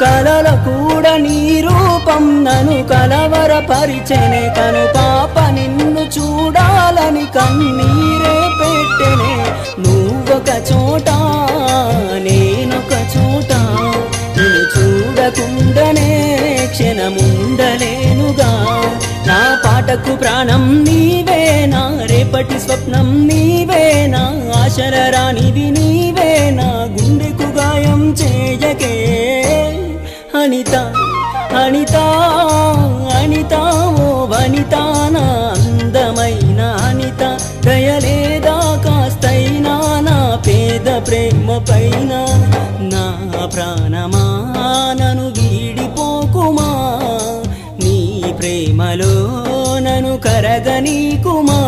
కలల కూడా నీ రూపం నన్ను కలవరపరిచెనే కను పాప నిన్ను చూడాలని కన్నీరే పెట్టెనే నువ్వొక చోట నేనొక చోట నిన్ను చూడకుండానే క్షణముండలేనుగా నా పాటకు ప్రాణం నీవే నా రేపటి స్వప్నం నీవే నా ఆశల రానివి నీవే నా గుండెకు గాయం చేయకే అనిత అనిత అనిత ఓ వనిత నా అందమైన అనిత దయలేదా కాస్తైనా నా పేద ప్రేమ పైన నా ప్రాణమా నన్ను వీడిపోకుమా నీ ప్రేమలో నన్ను కరగనీకుమా